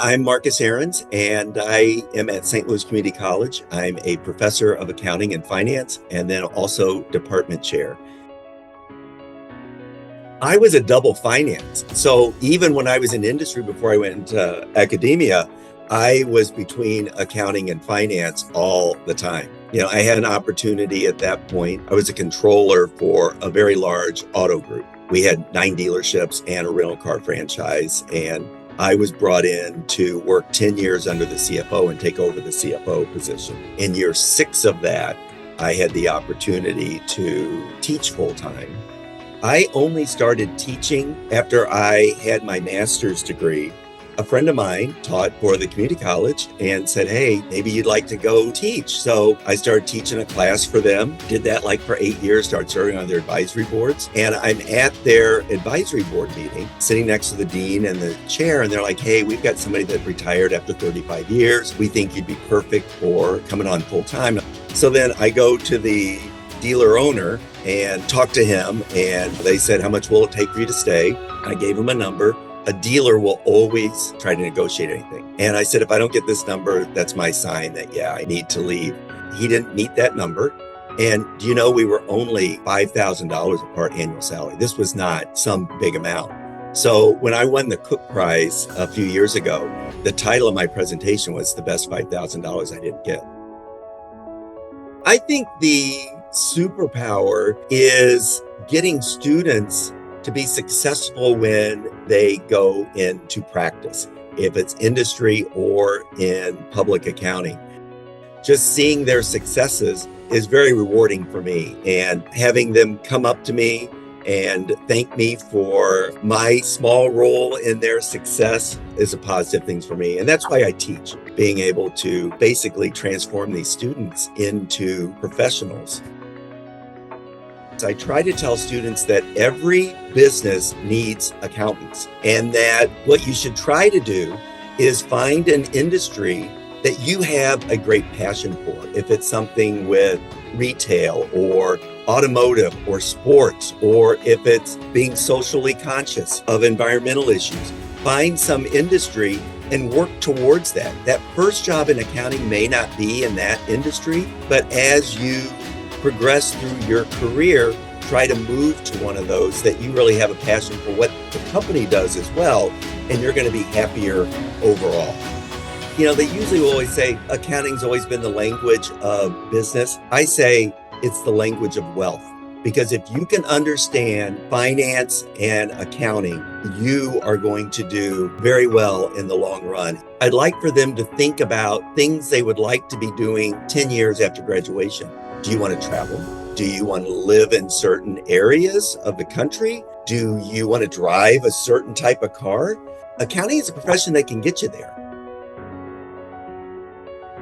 I'm Markus Ahrens, and I am at St. Louis Community College. I'm a professor of accounting and finance, and then also department chair. I was a double finance. So even when I was in industry before I went into academia, I was between accounting and finance all the time. I had an opportunity at that point. I was a controller for a very large auto group. We had 9 dealerships and a rental car franchise, and I was brought in to work 10 years under the CFO and take over the CFO position. In year 6 of that, I had the opportunity to teach full-time. I only started teaching after I had my master's degree. A friend of mine taught for the community college and said, hey, maybe you'd like to go teach. So I started teaching a class for them, did that for 8 years, started serving on their advisory boards. And I'm at their advisory board meeting, sitting next to the dean and the chair, and they're like, hey, we've got somebody that retired after 35 years. We think you'd be perfect for coming on full time. So then I go to the dealer owner and talk to him, and they said, how much will it take for you to stay? I gave him a number. A dealer will always try to negotiate anything. And I said, if I don't get this number, that's my sign that, I need to leave. He didn't meet that number. And we were only $5,000 apart annual salary. This was not some big amount. So when I won the Cook Prize a few years ago, the title of my presentation was the best $5,000 I didn't get. I think the superpower is getting students to be successful when they go into practice, if it's industry or in public accounting. Just seeing their successes is very rewarding for me, and having them come up to me and thank me for my small role in their success is a positive thing for me. And that's why I teach, being able to basically transform these students into professionals. I try to tell students that every business needs accountants, and that what you should try to do is find an industry that you have a great passion for. If it's something with retail or automotive or sports, or if it's being socially conscious of environmental issues, find some industry and work towards that. That first job in accounting may not be in that industry, but as you progress through your career, try to move to one of those that you really have a passion for what the company does as well, and you're going to be happier overall. They usually will always say accounting's always been the language of business. I say it's the language of wealth, because if you can understand finance and accounting, you are going to do very well in the long run. I'd like for them to think about things they would like to be doing 10 years after graduation. Do you want to travel? Do you want to live in certain areas of the country? Do you want to drive a certain type of car? Accounting is a profession that can get you there.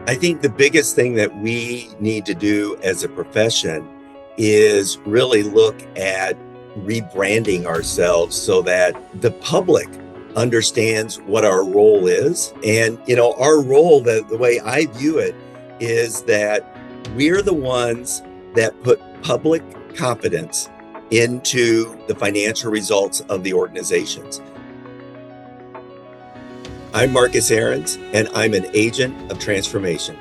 I think the biggest thing that we need to do as a profession is really look at rebranding ourselves so that the public understands what our role is. And, our role, the way I view it, is that we're the ones that put public confidence into the financial results of the organizations. I'm Markus Ahrens, and I'm an agent of transformation.